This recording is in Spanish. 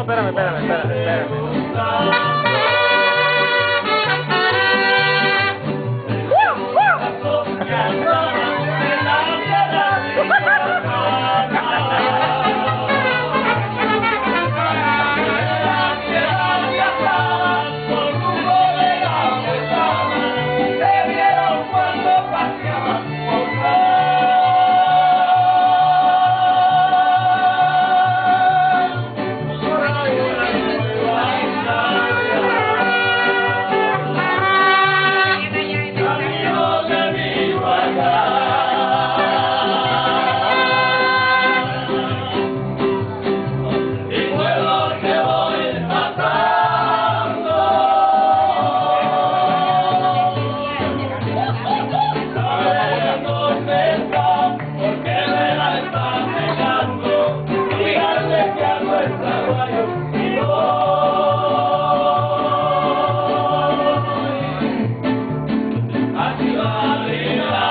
no, espérame. Porque me la están negando, y al desearlo el trabajo.